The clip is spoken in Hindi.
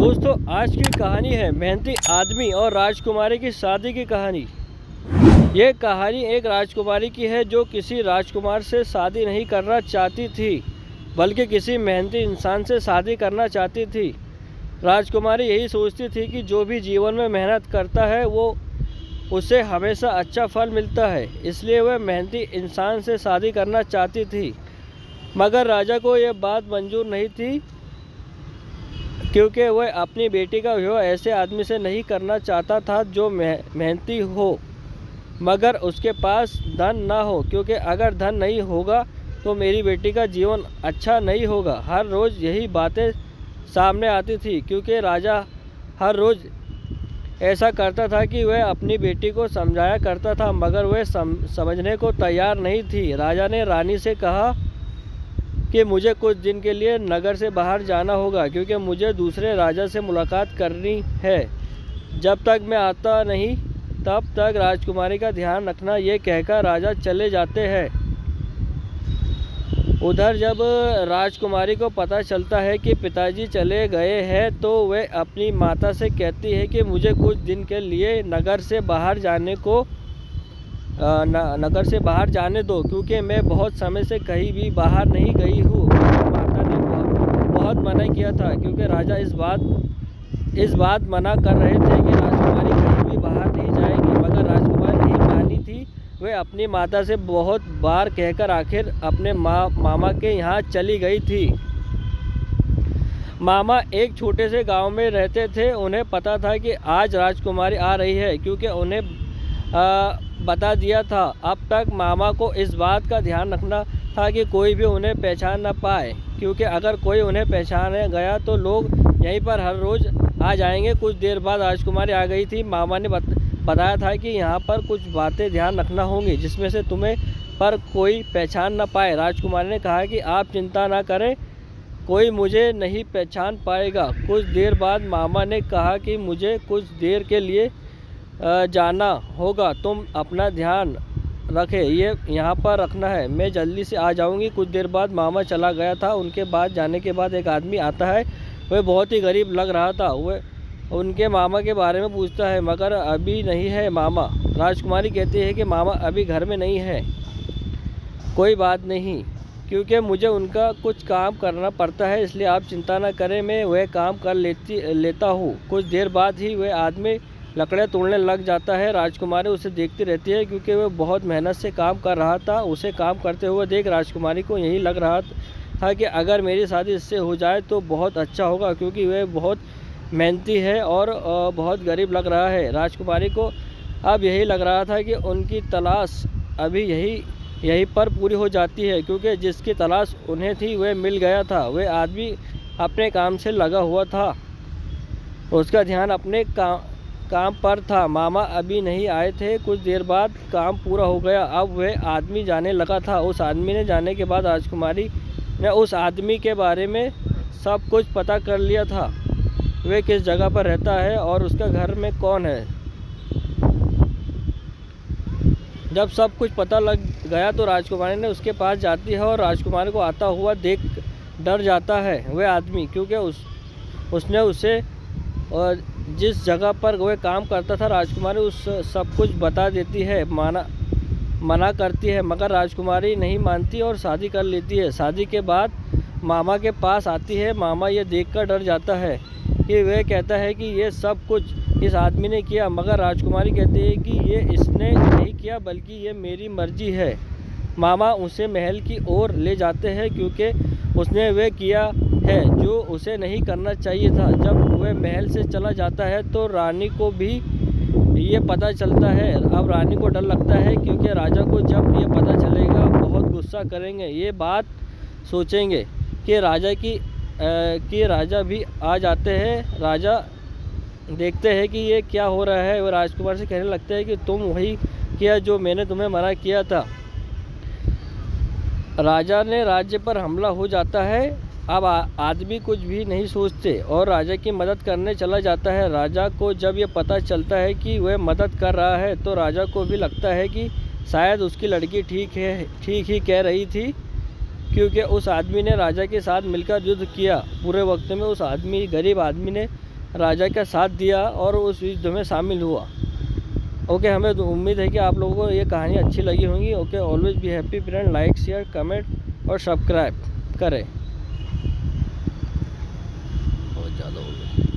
दोस्तों, आज की कहानी है मेहनती आदमी और राजकुमारी की शादी की कहानी। ये कहानी एक राजकुमारी की है जो किसी राजकुमार से शादी नहीं करना चाहती थी, बल्कि किसी मेहनती इंसान से शादी करना चाहती थी। राजकुमारी यही सोचती थी कि जो भी जीवन में मेहनत करता है वो उसे हमेशा अच्छा फल मिलता है, इसलिए वह मेहनती इंसान से शादी करना चाहती थी। मगर राजा को यह बात मंजूर नहीं थी, क्योंकि वह अपनी बेटी का विवाह ऐसे आदमी से नहीं करना चाहता था जो मेहनती हो मगर उसके पास धन ना हो, क्योंकि अगर धन नहीं होगा तो मेरी बेटी का जीवन अच्छा नहीं होगा। हर रोज़ यही बातें सामने आती थी, क्योंकि राजा हर रोज़ ऐसा करता था कि वह अपनी बेटी को समझाया करता था, मगर वह समझने को तैयार नहीं थी। राजा ने रानी से कहा कि मुझे कुछ दिन के लिए नगर से बाहर जाना होगा, क्योंकि मुझे दूसरे राजा से मुलाकात करनी है। जब तक मैं आता नहीं तब तक राजकुमारी का ध्यान रखना। ये कहकर राजा चले जाते हैं। उधर जब राजकुमारी को पता चलता है कि पिताजी चले गए हैं तो वह अपनी माता से कहती है कि मुझे कुछ दिन के लिए नगर से बाहर जाने दो, क्योंकि मैं बहुत समय से कहीं भी बाहर नहीं गई हूँ। माता ने बहुत मना किया था, क्योंकि राजा इस बात मना कर रहे थे कि राजकुमारी कहीं भी बाहर नहीं जाएगी, मगर राजकुमारी नहीं मानी थी। वह अपनी माता से बहुत बार कहकर आखिर अपने मामा के यहाँ चली गई थी। मामा एक छोटे से गांव में रहते थे। उन्हें पता था कि आज राजकुमारी आ रही है, क्योंकि उन्हें बता दिया था। अब तक मामा को इस बात का ध्यान रखना था कि कोई भी उन्हें पहचान न पाए, क्योंकि अगर कोई उन्हें पहचान गया तो लोग यहीं पर हर रोज़ आ जाएंगे। कुछ देर बाद राजकुमारी आ गई थी। मामा ने बताया था कि यहाँ पर कुछ बातें ध्यान रखना होंगी, जिसमें से तुम्हें पर कोई पहचान न पाए। राजकुमारी ने कहा कि आप चिंता ना करें, कोई मुझे नहीं पहचान पाएगा। कुछ देर बाद मामा ने कहा कि मुझे कुछ देर के लिए जाना होगा, तुम अपना ध्यान रखें, ये यहाँ पर रखना है, मैं जल्दी से आ जाऊँगी। कुछ देर बाद मामा चला गया था। उनके बाद जाने के बाद एक आदमी आता है। वह बहुत ही गरीब लग रहा था। वह उनके मामा के बारे में पूछता है, मगर अभी नहीं है मामा। राजकुमारी कहती है कि मामा अभी घर में नहीं है। कोई बात नहीं, क्योंकि मुझे उनका कुछ काम करना पड़ता है, इसलिए आप चिंता न करें, मैं वह काम कर लेता हूँ। कुछ देर बाद ही वह आदमी लकड़ियाँ तोड़ने लग जाता है। राजकुमारी उसे देखती रहती है, क्योंकि वह बहुत मेहनत से काम कर रहा था। उसे काम करते हुए देख राजकुमारी को यही लग रहा था कि अगर मेरी शादी इससे हो जाए तो बहुत अच्छा होगा, क्योंकि वह बहुत मेहनती है और बहुत गरीब लग रहा है। राजकुमारी को अब यही लग रहा था कि उनकी तलाश अभी यहीं पर पूरी हो जाती है, क्योंकि जिसकी तलाश उन्हें थी वह मिल गया था। वह आदमी अपने काम से लगा हुआ था, उसका ध्यान अपने काम पर था। मामा अभी नहीं आए थे। कुछ देर बाद काम पूरा हो गया। अब वह आदमी जाने लगा था। उस आदमी ने जाने के बाद राजकुमारी ने उस आदमी के बारे में सब कुछ पता कर लिया था। वह किस जगह पर रहता है और उसका घर में कौन है। जब सब कुछ पता लग गया तो राजकुमारी ने उसके पास जाती है और राजकुमारी को आता हुआ देख डर जाता है वह आदमी, क्योंकि उसने उसे और जिस जगह पर वह काम करता था राजकुमारी उस सब कुछ बता देती है, मना करती है, मगर राजकुमारी नहीं मानती और शादी कर लेती है। शादी के बाद मामा के पास आती है। मामा ये देखकर डर जाता है कि वह कहता है कि ये सब कुछ इस आदमी ने किया, मगर राजकुमारी कहती है कि ये इसने नहीं किया, बल्कि ये मेरी मर्जी है। मामा उसे महल की ओर ले जाते हैं, क्योंकि उसने वह किया है जो उसे नहीं करना चाहिए था। जब वह महल से चला जाता है तो रानी को भी ये पता चलता है। अब रानी को डर लगता है, क्योंकि राजा को जब ये पता चलेगा बहुत गुस्सा करेंगे। ये बात सोचेंगे कि राजा भी आ जाते हैं। राजा देखते हैं कि ये क्या हो रहा है। वो राजकुमार से कहने लगते हैं कि तुम वही किया जो मैंने तुम्हें मना किया था। राजा ने राज्य पर हमला हो जाता है। अब आदमी कुछ भी नहीं सोचते और राजा की मदद करने चला जाता है। राजा को जब ये पता चलता है कि वह मदद कर रहा है तो राजा को भी लगता है कि शायद उसकी लड़की ठीक ही कह रही थी, क्योंकि उस आदमी ने राजा के साथ मिलकर युद्ध किया। पूरे वक्त में उस गरीब आदमी ने राजा का साथ दिया और उस युद्ध में शामिल हुआ। ओके, हमें उम्मीद है कि आप लोगों को ये कहानी अच्छी लगी होंगी। Okay, always be happy friend, like share comment और सब्सक्राइब करें। बहुत ज़्यादा हो गया।